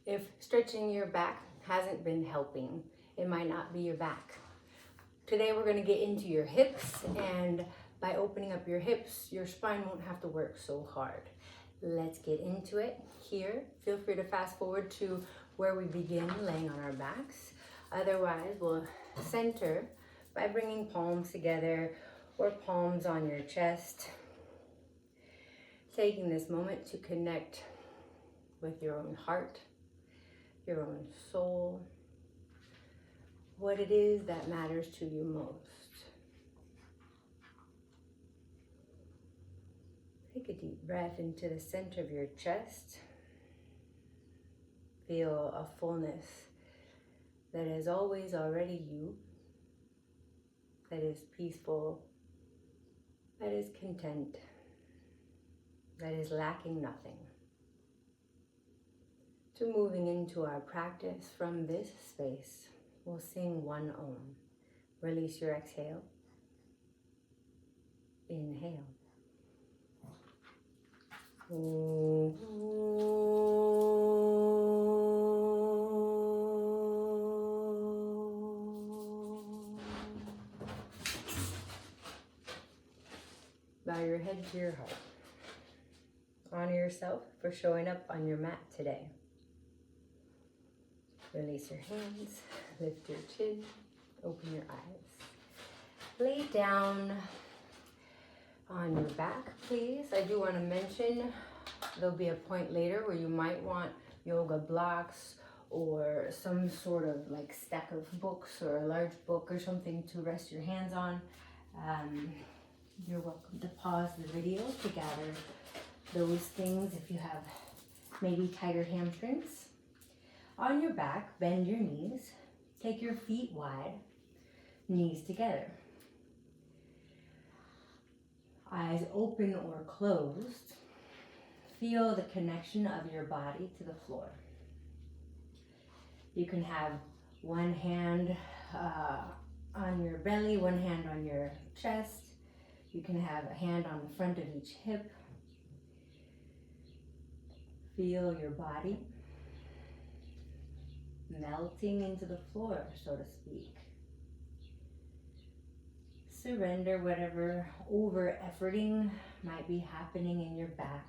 If stretching your back hasn't been helping, it might not be your back. Today we're going to get into your hips, and by opening up your hips, your spine won't have to work so hard. Let's get into it. Here, feel free to fast forward to where we begin laying on our backs. Otherwise, we'll center by bringing palms together or palms on your chest. Taking this moment to connect with your own heart, your own soul, what it is that matters to you most. Take a deep breath into the center of your chest. Feel a fullness that is always already you, that is peaceful, that is content, that is lacking nothing. To moving into our practice from this space, we'll sing one Om. Release your exhale. Inhale. Om. Bow your head to your heart. Honor yourself for showing up on your mat today. Release your hands, lift your chin, open your eyes. Lay down on your back, please. I do want to mention there'll be a point later where you might want yoga blocks or some sort of like stack of books or a large book or something to rest your hands on. You're welcome to pause the video to gather those things if you have maybe tighter hamstrings. On your back, bend your knees. Take your feet wide, knees together. Eyes open or closed. Feel the connection of your body to the floor. You can have one hand on your belly, one hand on your chest. You can have a hand on the front of each hip. Feel your body melting into the floor, so to speak. Surrender whatever over-efforting might be happening in your back.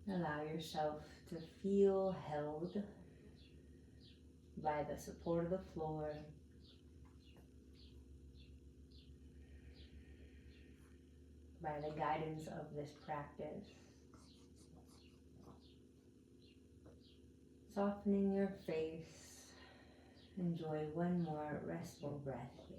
Allow yourself to feel held by the support of the floor. By the guidance of this practice. Softening your face. Enjoy one more restful breath here.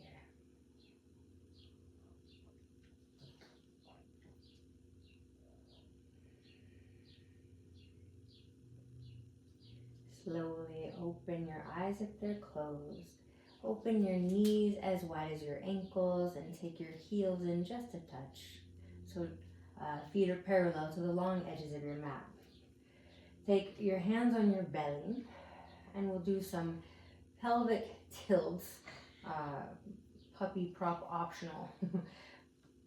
Slowly open your eyes if they're closed. Open your knees as wide as your ankles and take your heels in just a touch. So feet are parallel to the long edges of your mat. Take your hands on your belly and we'll do some pelvic tilts, puppy prop optional.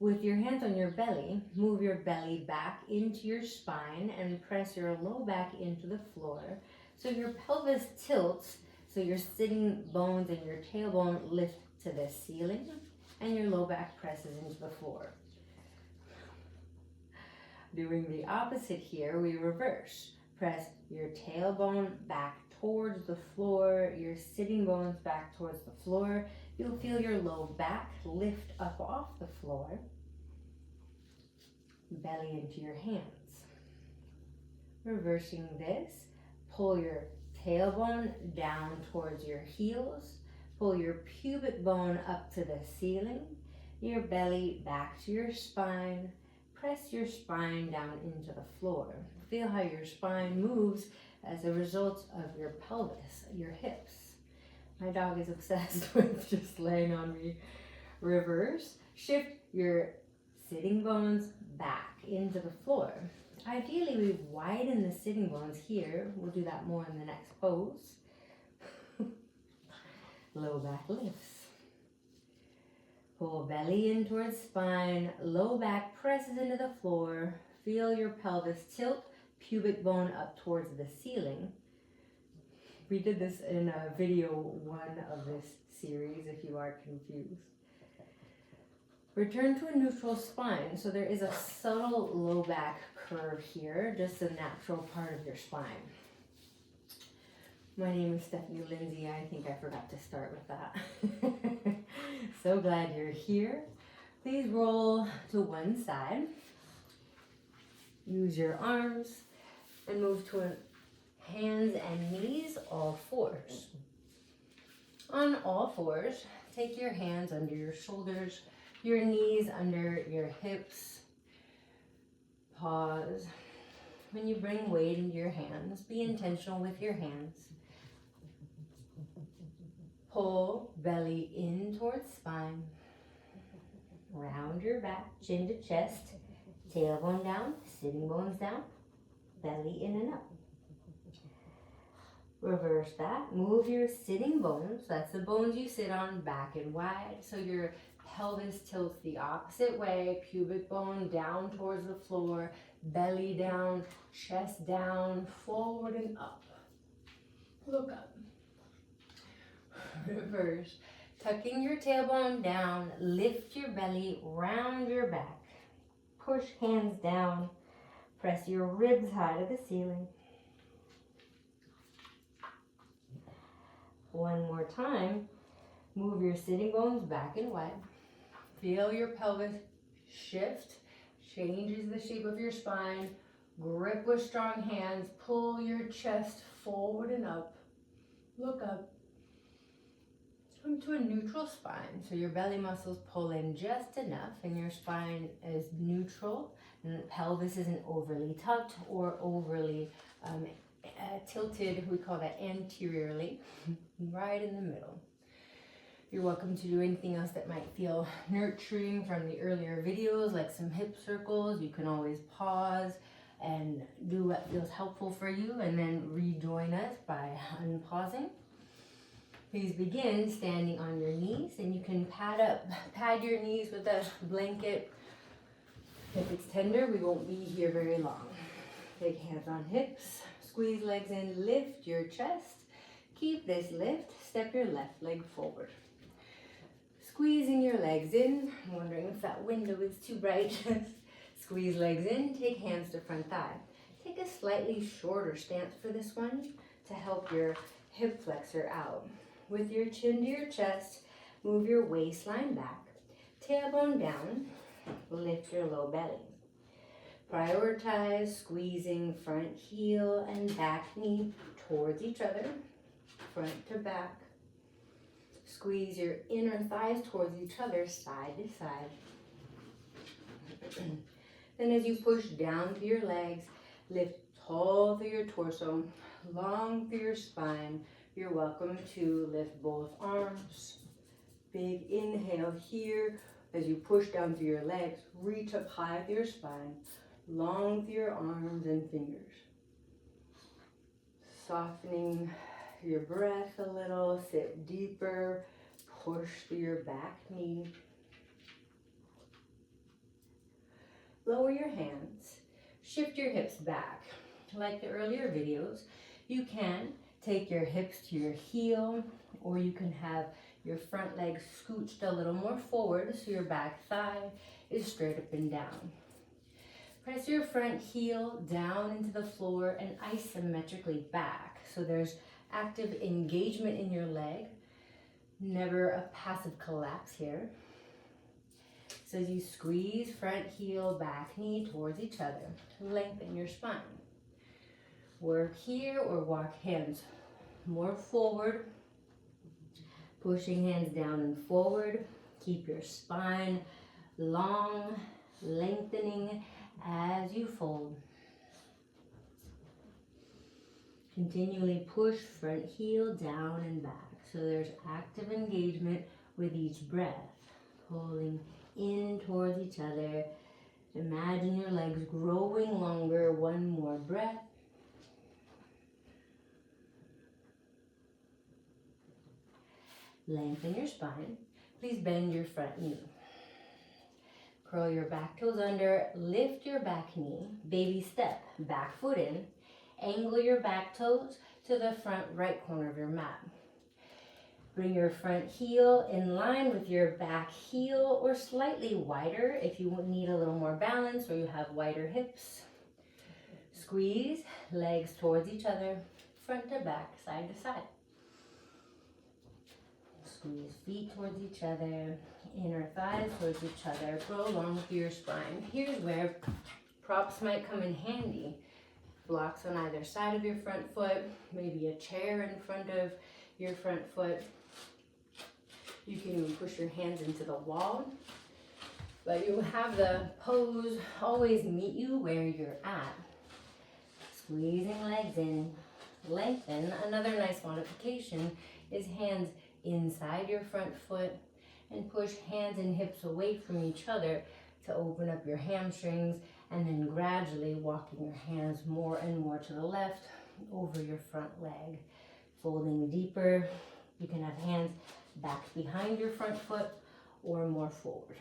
With your hands on your belly, move your belly back into your spine and press your low back into the floor. So your pelvis tilts, so your sitting bones and your tailbone lift to the ceiling and your low back presses into the floor. Doing the opposite here, we reverse. Press your tailbone back towards the floor, your sitting bones back towards the floor. You'll feel your low back lift up off the floor. Belly into your hands. Reversing this, pull your tailbone down towards your heels. Pull your pubic bone up to the ceiling. Your belly back to your spine. Press your spine down into the floor. Feel how your spine moves as a result of your pelvis, your hips. My dog is obsessed with just laying on me. Reverse. Shift your sitting bones back into the floor. Ideally, we widen the sitting bones here. We'll do that more in the next pose. Low back lifts. Pull belly in towards spine. Low back presses into the floor. Feel your pelvis tilt pubic bone up towards the ceiling. We did this in video 1 of this series if you are confused. Return to a neutral spine. So there is a subtle low back curve here, just a natural part of your spine. My name is Stephani Lindsey. I think I forgot to start with that. So glad you're here. Please roll to one side. Use your arms and move to hands and knees, all fours. On all fours, take your hands under your shoulders, your knees under your hips. Pause. When you bring weight into your hands, be intentional with your hands. Pull belly in towards spine. Round your back, chin to chest, tailbone down, sitting bones down, belly in and up. Reverse that. Move your sitting bones, that's the bones you sit on, back and wide, so your pelvis tilts the opposite way, pubic bone down towards the floor, belly down, chest down, forward and up. Look up. Reverse. Tucking your tailbone down, lift your belly, round your back. Push hands down, press your ribs high to the ceiling. One more time, move your sitting bones back and wide. Feel your pelvis shift, changes the shape of your spine. Grip with strong hands, pull your chest forward and up. Look up. Come to a neutral spine, so your belly muscles pull in just enough and your spine is neutral and the pelvis isn't overly tucked or overly tilted. We call that anteriorly, right in the middle. You're welcome to do anything else that might feel nurturing from the earlier videos, like some hip circles. You can always pause and do what feels helpful for you and then rejoin us by unpausing. Please begin standing on your knees, and you can pad your knees with a blanket. If it's tender, we won't be here very long. Take hands on hips, squeeze legs in, lift your chest. Keep this lift, step your left leg forward. Squeezing your legs in. I'm wondering if that window is too bright. Squeeze legs in, take hands to front thigh. Take a slightly shorter stance for this one to help your hip flexor out. With your chin to your chest, move your waistline back, tailbone down, lift your low belly. Prioritize squeezing front heel and back knee towards each other, front to back. Squeeze your inner thighs towards each other, side to side. Then as you push down through your legs, lift tall through your torso, long through your spine. You're welcome to lift both arms. Big inhale here. As you push down through your legs, reach up high through your spine, long through your arms and fingers. Softening your breath a little, sit deeper, push through your back knee. Lower your hands, shift your hips back. Like the earlier videos, you can take your hips to your heel, or you can have your front leg scooched a little more forward so your back thigh is straight up and down. Press your front heel down into the floor and isometrically back. So there's active engagement in your leg, never a passive collapse here. So as you squeeze front heel, back knee towards each other, lengthen your spine. Work here or walk hands more forward, pushing hands down and forward. Keep your spine long, lengthening as you fold. Continually push front heel down and back. So there's active engagement with each breath, pulling in towards each other. Imagine your legs growing longer. One more breath. Lengthen your spine. Please bend your front knee. Curl your back toes under, lift your back knee, baby step, back foot in, angle your back toes to the front right corner of your mat. Bring your front heel in line with your back heel or slightly wider if you need a little more balance or you have wider hips. Squeeze legs towards each other, front to back, side to side. Squeeze feet towards each other, inner thighs towards each other. Grow long through your spine. Here's where props might come in handy. Blocks on either side of your front foot, maybe a chair in front of your front foot. You can even push your hands into the wall, but you have the pose always meet you where you're at. Squeezing legs in, lengthen. Another nice modification is hands inside your front foot and push hands and hips away from each other to open up your hamstrings, and then gradually walking your hands more and more to the left over your front leg. Folding deeper. You can have hands back behind your front foot or more forward.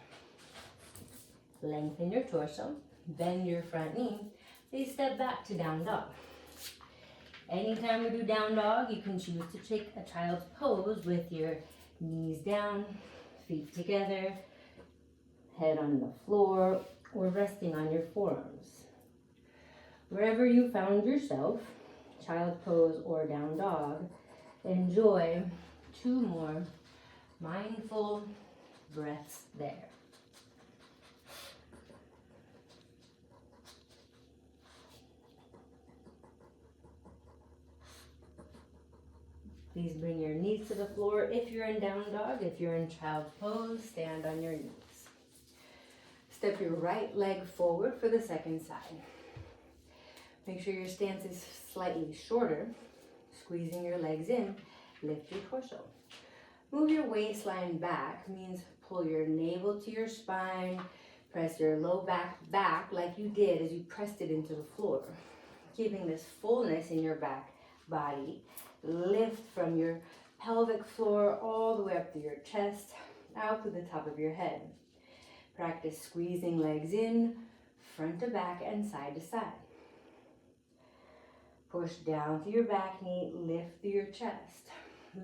Lengthen your torso, bend your front knee. Please step back to down dog. Anytime we do down dog, you can choose to take a child's pose with your knees down, feet together, head on the floor, or resting on your forearms. Wherever you found yourself, child pose or down dog, enjoy 2 more mindful breaths there. Please bring your knees to the floor if you're in down dog. If you're in child's pose, stand on your knees. Step your right leg forward for the second side. Make sure your stance is slightly shorter. Squeezing your legs in, lift your torso. Move your waistline back, means pull your navel to your spine, press your low back back like you did as you pressed it into the floor. Keeping this fullness in your back body. Lift from your pelvic floor all the way up to your chest, out to the top of your head. Practice squeezing legs in, front to back and side to side. Push down through your back knee, lift through your chest,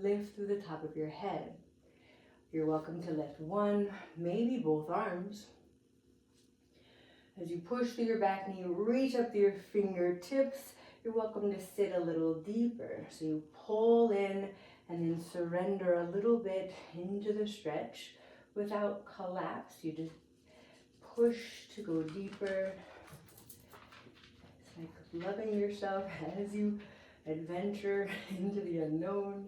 lift through the top of your head. You're welcome to lift one, maybe both arms. As you push through your back knee, reach up to your fingertips. You're welcome to sit a little deeper. So you pull in and then surrender a little bit into the stretch without collapse. You just push to go deeper. It's like loving yourself as you adventure into the unknown.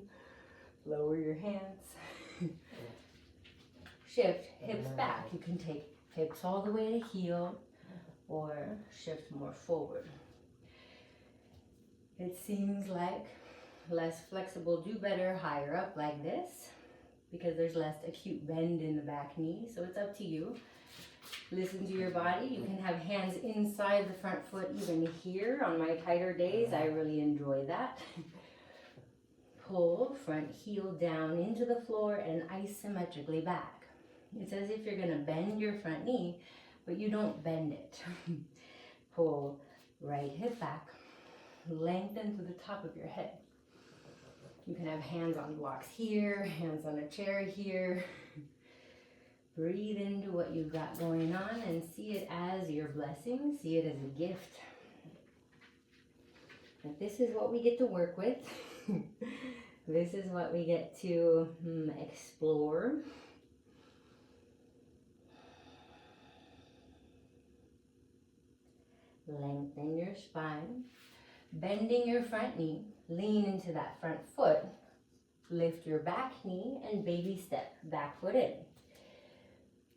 Lower your hands. Shift hips back. You can take hips all the way to heel or shift more forward. It seems like less flexible, do better higher up like this because there's less acute bend in the back knee, so it's up to you. Listen to your body. You can have hands inside the front foot even here. On my tighter days, I really enjoy that. Pull front heel down into the floor and isometrically back. It's as if you're gonna bend your front knee, but you don't bend it. Pull right hip back. Lengthen to the top of your head. You can have hands on blocks here, hands on a chair here. Breathe into what you've got going on and see it as your blessing. See it as a gift. But this is what we get to work with. This is what we get to explore. Lengthen your spine. Bending your front knee, lean into that front foot. Lift your back knee and baby step, back foot in.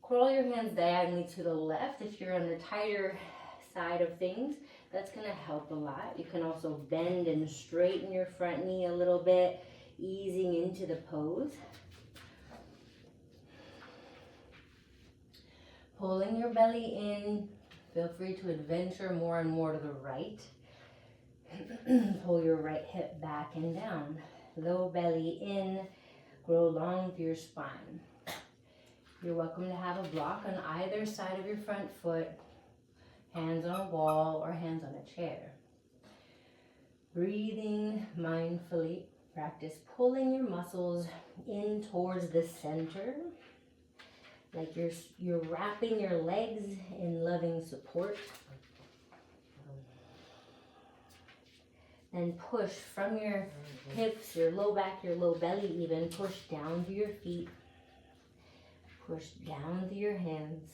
Curl your hands diagonally to the left. If you're on the tighter side of things, that's going to help a lot. You can also bend and straighten your front knee a little bit, easing into the pose. Pulling your belly in. Feel free to adventure more and more to the right. Pull your right hip back and down. Low belly in. Grow long through your spine. You're welcome to have a block on either side of your front foot, hands on a wall or hands on a chair. Breathing mindfully. Practice pulling your muscles in towards the center, like you're wrapping your legs in loving support. Then push from your hips, your low back, your low belly even. Push down to your feet. Push down to your hands.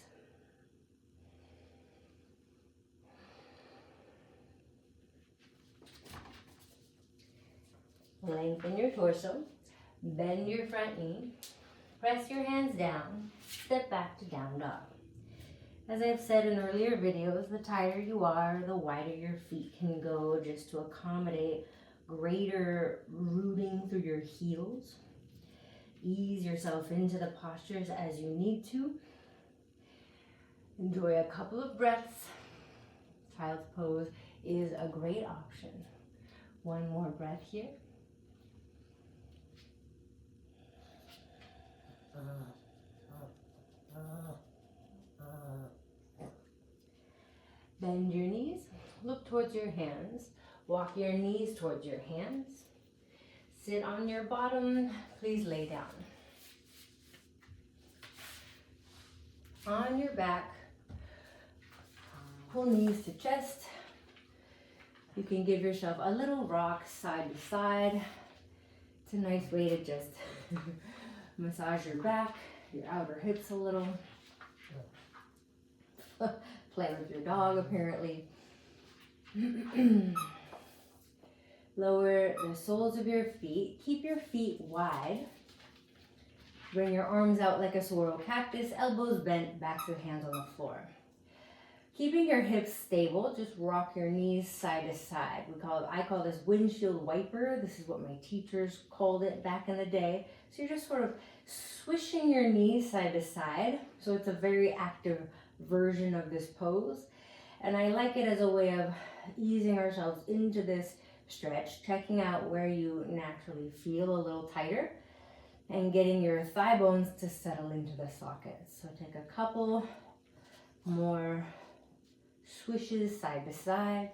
Lengthen your torso. Bend your front knee. Press your hands down. Step back to down dog. As I've said in earlier videos, the tighter you are, the wider your feet can go, just to accommodate greater rooting through your heels. Ease yourself into the postures as you need to. Enjoy a couple of breaths. Child's pose is a great option. One more breath here. Bend your knees, look towards your hands, walk your knees towards your hands. Sit on your bottom, please lay down. On your back, pull knees to chest. You can give yourself a little rock side to side. It's a nice way to just massage your back, your outer hips a little. Play with your dog, apparently. Lower the soles of your feet. Keep your feet wide. Bring your arms out like a swirl cactus, elbows bent, backs of hands on the floor. Keeping your hips stable, just rock your knees side to side. I call this windshield wiper. This is what my teachers called it back in the day. So you're just sort of swishing your knees side to side. So it's a very active version of this pose. And I like it as a way of easing ourselves into this stretch, checking out where you naturally feel a little tighter, and getting your thigh bones to settle into the sockets. So take a couple more swishes side to side.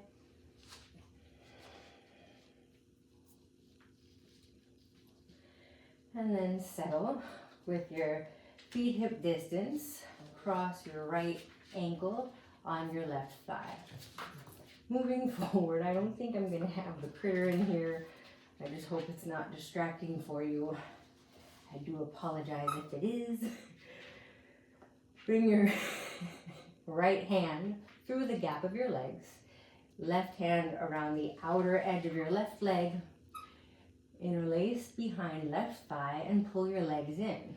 And then settle with your feet hip distance. Cross your right ankle on your left thigh. Moving forward, I don't think I'm going to have the prayer in here. I just hope it's not distracting for you. I do apologize if it is. Bring your right hand through the gap of your legs. Left hand around the outer edge of your left leg. Interlace behind left thigh and pull your legs in.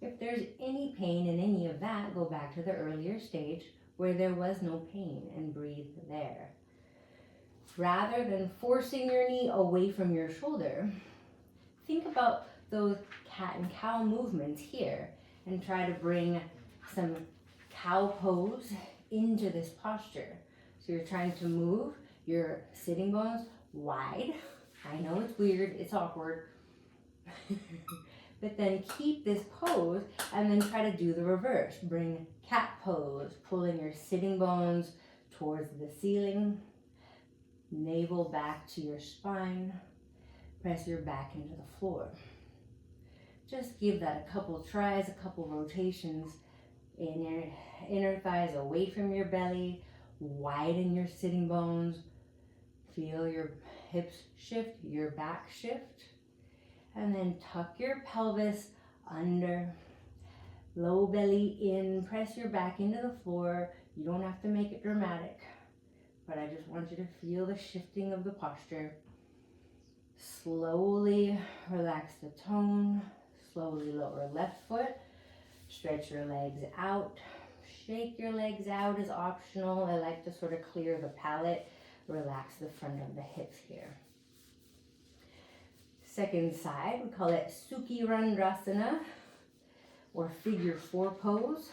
If there's any pain in any of that, go back to the earlier stage where there was no pain and breathe there. Rather than forcing your knee away from your shoulder, think about those cat and cow movements here and try to bring some cow pose into this posture. So you're trying to move your sitting bones wide. I know it's weird, it's awkward. But then keep this pose and then try to do the reverse. Bring cat pose, pulling your sitting bones towards the ceiling, navel back to your spine, press your back into the floor. Just give that a couple tries, a couple rotations. In your inner thighs away from your belly, widen your sitting bones, feel your hips shift, your back shift. And then tuck your pelvis under, low belly in, press your back into the floor. You don't have to make it dramatic, but I just want you to feel the shifting of the posture. Slowly relax the tone, slowly lower left foot, stretch your legs out, shake your legs out is optional. I like to sort of clear the palate, relax the front of the hips here. Second side, we call it Sukhi Randrasana, or figure four pose.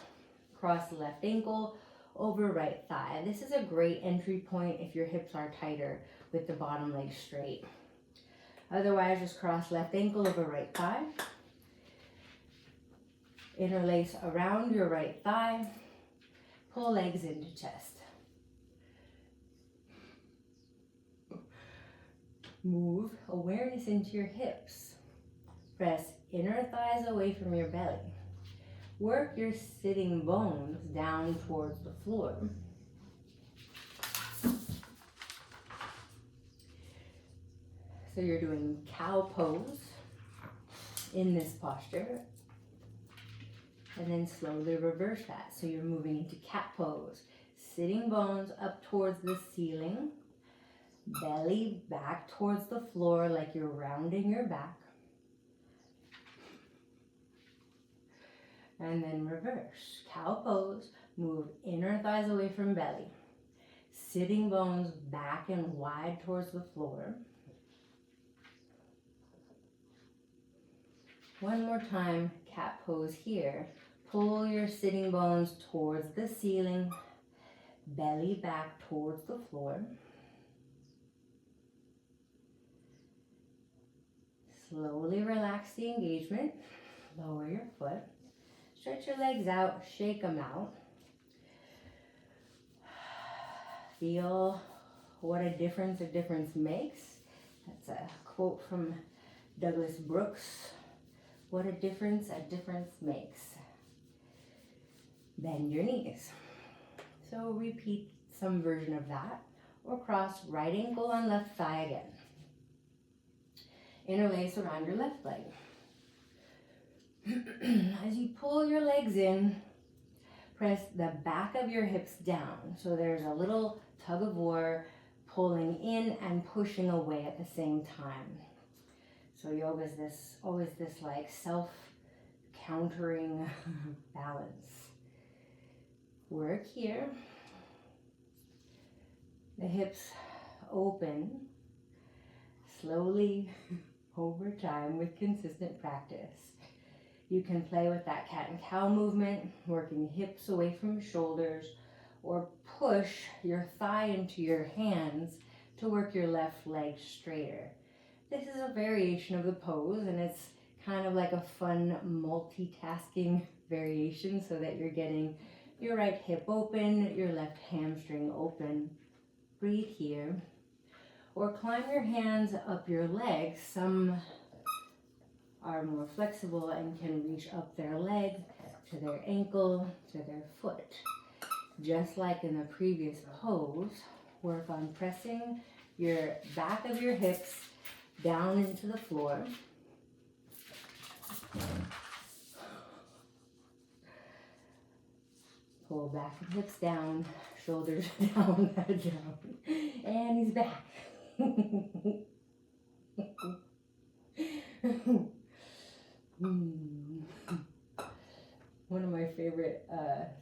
Cross the left ankle over right thigh. This is a great entry point if your hips are tighter with the bottom leg straight. Otherwise, just cross left ankle over right thigh. Interlace around your right thigh. Pull legs into chest. Move awareness into your hips. Press inner thighs away from your belly. Work your sitting bones down towards the floor. So you're doing cow pose in this posture. And then slowly reverse that. So you're moving into cat pose. Sitting bones up towards the ceiling. Belly back towards the floor like you're rounding your back. And then reverse. Cow pose. Move inner thighs away from belly. Sitting bones back and wide towards the floor. One more time, cat pose here. Pull your sitting bones towards the ceiling. Belly back towards the floor. Slowly relax the engagement. Lower your foot. Stretch your legs out, shake them out. Feel what a difference makes. That's a quote from Douglas Brooks. What a difference makes. Bend your knees. So repeat some version of that. Or cross right ankle on left thigh again. Interlace around your left leg. As you pull your legs in, press the back of your hips down. So there's a little tug of war, pulling in and pushing away at the same time. So yoga is always this like self-countering balance. Work here. The hips open slowly over time with consistent practice. You can play with that cat and cow movement, working hips away from shoulders, or push your thigh into your hands to work your left leg straighter. This is a variation of the pose, and it's kind of like a fun multitasking variation so that you're getting your right hip open, your left hamstring open. Breathe here. Or climb your hands up your legs. Some are more flexible and can reach up their leg to their ankle, to their foot. Just like in the previous pose, work on pressing your back of your hips down into the floor. Pull back of hips down, shoulders down, down. And he's back. One of my favorite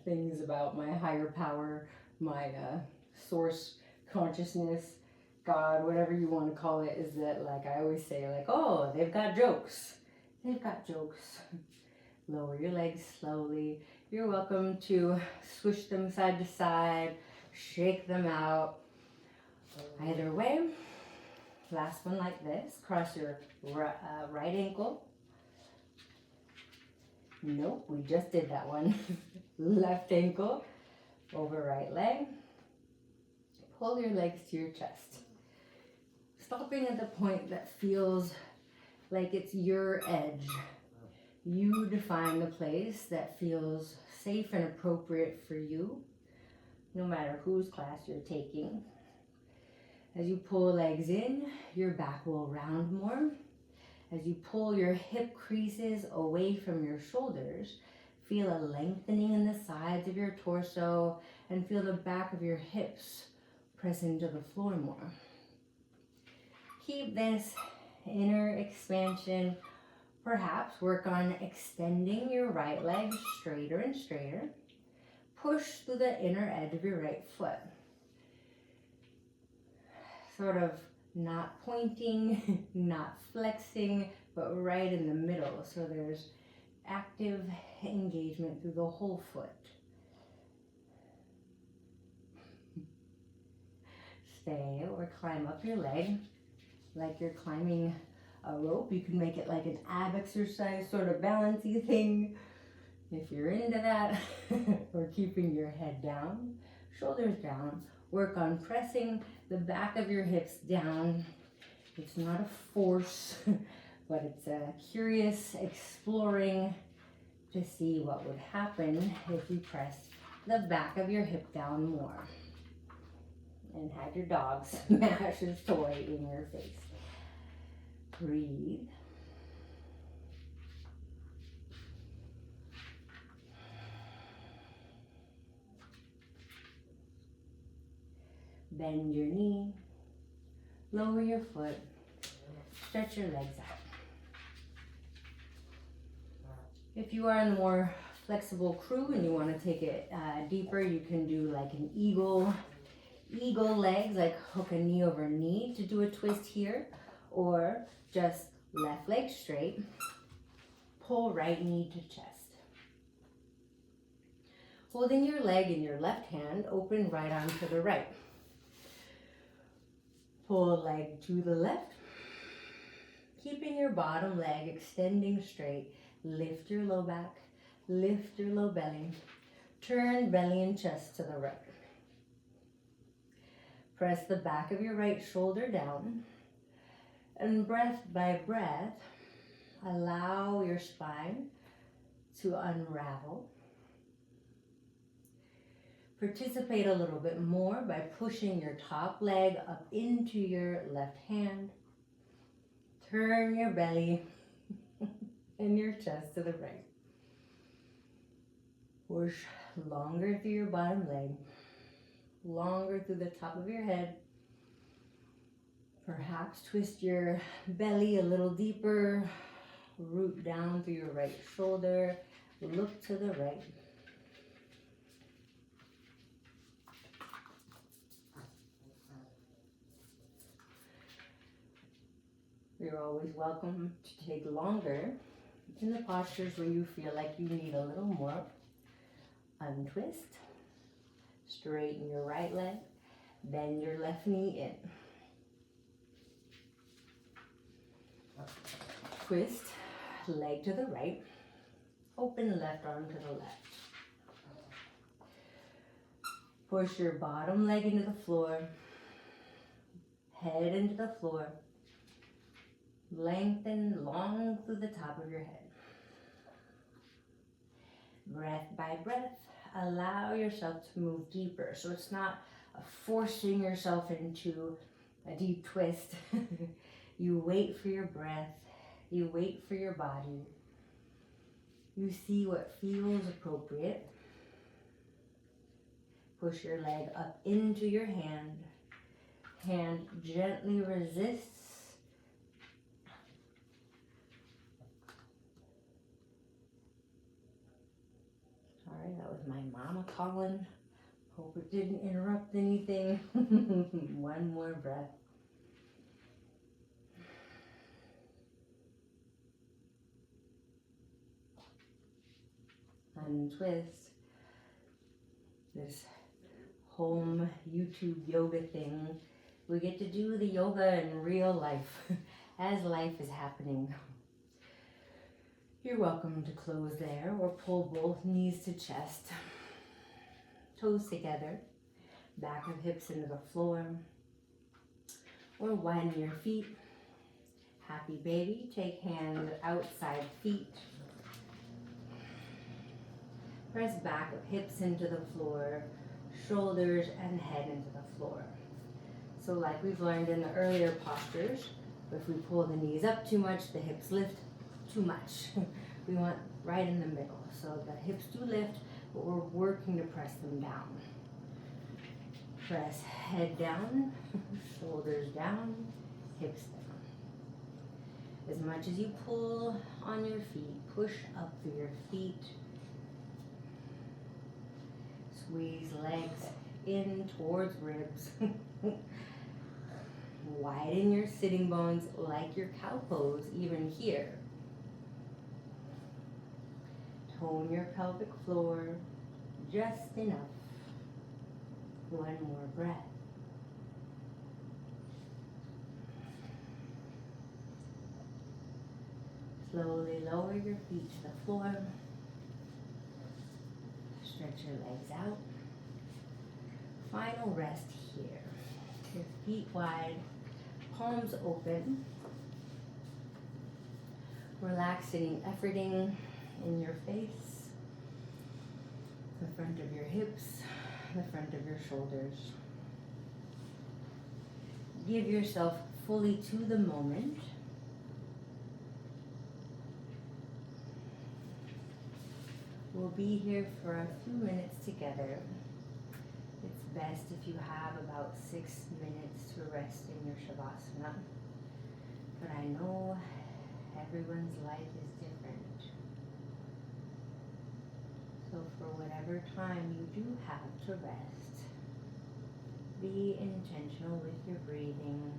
things about my higher power, my source consciousness, God, whatever you want to call it, is that like I always say like, oh, they've got jokes. They've got jokes. Lower your legs slowly. You're welcome to swish them side to side, shake them out. Either way. Last one like this. Cross your right ankle. Nope, we just did that one. Left ankle over right leg. Pull your legs to your chest. Stopping at the point that feels like it's your edge. You define the place that feels safe and appropriate for you, no matter whose class you're taking. As you pull legs in, your back will round more. As you pull your hip creases away from your shoulders, feel a lengthening in the sides of your torso and feel the back of your hips press into the floor more. Keep this inner expansion. Perhaps work on extending your right leg straighter and straighter. Push through the inner edge of your right foot. Sort of not pointing, not flexing, but right in the middle. So there's active engagement through the whole foot. Stay or climb up your leg like you're climbing a rope. You can make it like an ab exercise, sort of balancey thing. If you're into that, or keeping your head down, shoulders down, work on pressing the back of your hips down. It's not a force, but it's a curious exploring to see what would happen if you press the back of your hip down more and had your dog smash his toy in your face. Breathe. Bend your knee, lower your foot, stretch your legs out. If you are in the more flexible crew and you want to take it deeper, you can do like an eagle legs, like hook a knee over knee to do a twist here, or just left leg straight, pull right knee to chest. Holding your leg in your left hand, open right arm to the right. Pull leg to the left, keeping your bottom leg extending straight. Lift your low back, lift your low belly, turn belly and chest to the right. Press the back of your right shoulder down, and breath by breath, allow your spine to unravel. Participate a little bit more by pushing your top leg up into your left hand. Turn your belly and your chest to the right. Push longer through your bottom leg, longer through the top of your head. Perhaps twist your belly a little deeper, root down through your right shoulder, look to the right. You're always welcome to take longer in the postures where you feel like you need a little more. Untwist, straighten your right leg, bend your left knee in. Twist, leg to the right, open left arm to the left. Push your bottom leg into the floor, head into the floor. Lengthen long through the top of your head. Breath by breath, allow yourself to move deeper. So it's not forcing yourself into a deep twist. You wait for your breath. You wait for your body. You see what feels appropriate. Push your leg up into your hand. Hand gently resists. Sorry, that was my mama calling. Hope it didn't interrupt anything. One more breath. Untwist. This home YouTube yoga thing. We get to do the yoga in real life as life is happening. You're welcome to close there or pull both knees to chest. Toes together, back of hips into the floor. Or widen your feet. Happy baby, take hands outside feet. Press back of hips into the floor, shoulders and head into the floor. So like we've learned in the earlier postures, if we pull the knees up too much, the hips lift too much. We want right in the middle. So the hips do lift, but we're working to press them down. Press head down, shoulders down, hips down. As much as you pull on your feet, push up through your feet. Squeeze legs in towards ribs. Widen your sitting bones like your cow pose, even here. Tone your pelvic floor just enough. One more breath. Slowly lower your feet to the floor. Stretch your legs out. Final rest here. With feet wide, palms open. Relaxing, efforting in your face, the front of your hips, the front of your shoulders. Give yourself fully to the moment. We'll be here for a few minutes together. It's best if you have about 6 minutes to rest in your Shavasana. But I know everyone's life is different. So for whatever time you do have to rest, be intentional with your breathing.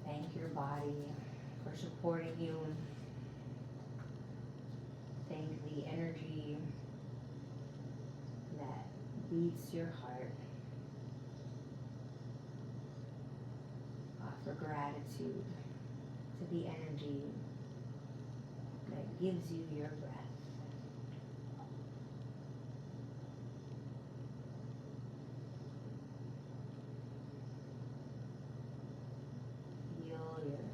Thank your body for supporting you. Thank the energy that beats your heart. Offer gratitude to the energy that gives you your breath. Feel your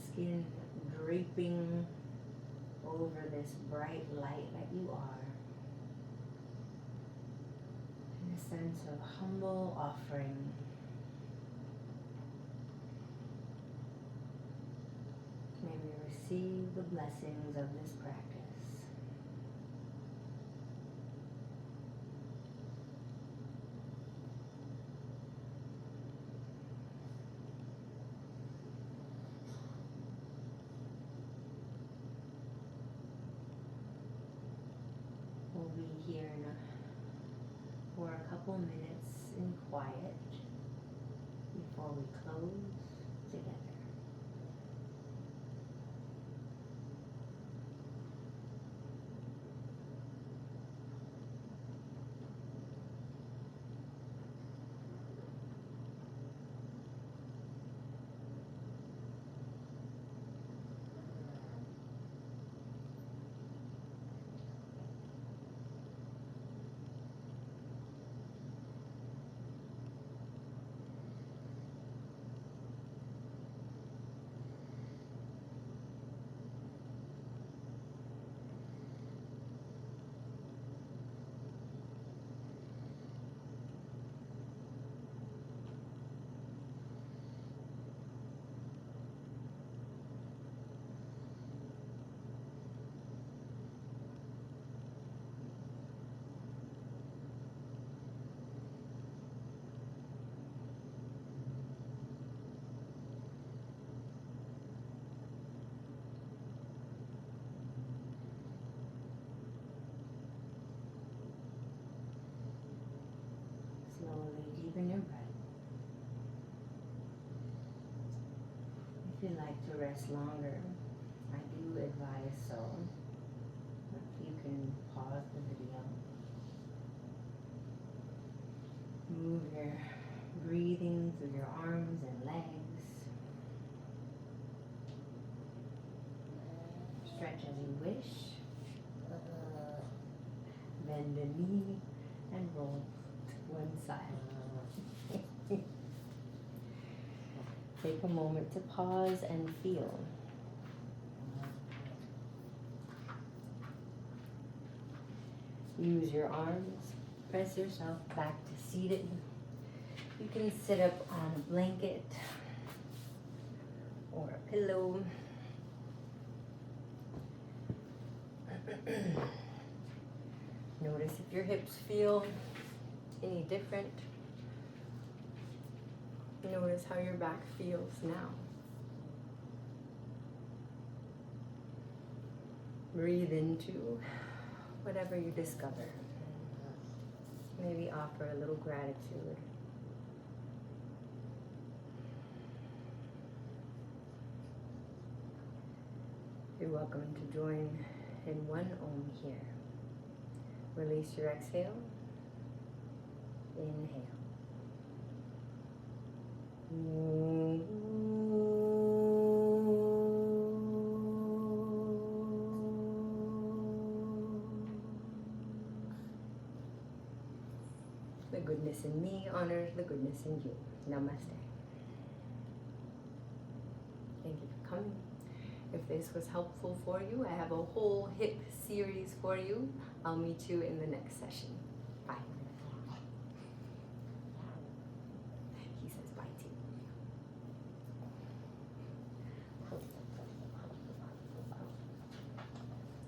skin draping over this bright light that you are. In a sense of humble offering. May we receive the blessings of this practice. We'll be here for a couple minutes in quiet before we close together. Slowly deepen your breath. If you'd like to rest longer, I do advise so. You can pause the video. Move your breathing through your arms and legs. Stretch as you wish. Bend the knee and roll to one side. Take a moment to pause and feel. Use your arms. Press yourself back to seated. You can sit up on a blanket or a pillow. Notice if your hips feel any different. Notice how your back feels now. Breathe into whatever you discover. Maybe offer a little gratitude. You're welcome to join in one Om here. Release your exhale. Inhale. goodness in me honors the goodness in you. Namaste. Thank you for coming. If this was helpful for you, I have a whole hip series for you. I'll meet you in the next session. Bye. He says bye too.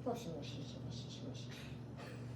Mushy, mushy, mushy, mushy, mushy.